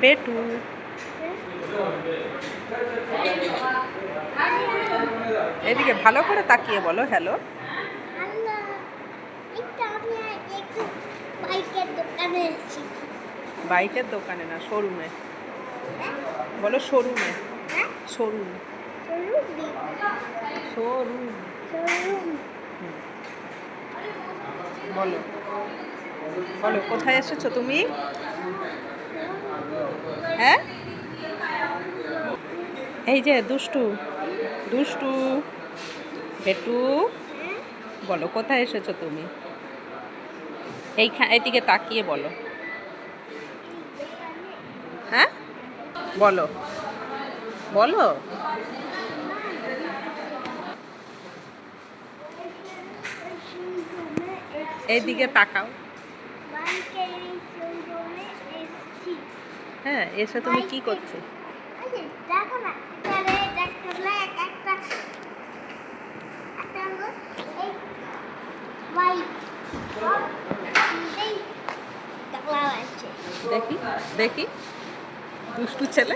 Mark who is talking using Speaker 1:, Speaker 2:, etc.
Speaker 1: বেটু এদিকে ভালো করে তাকিয়ে বলো হ্যালো। বাইকের দোকানে না, শোরুমে বলো। শোরুমে, শোরুম, শোরুম বলো। বলো কোথায় এসেছো তুমি? হ্যাঁ, এই যে দুষ্টু, দুষ্টু বেটু, বলো কোথায় এসেছো তুমি? এইদিকে তাকিয়ে বলো। হ্যাঁ বলো, বলো। এইদিকে তাকাও। হ্যাঁ, এসে তুমি কি করছো? দেখি দেখি, দুষ্টু ছেলে।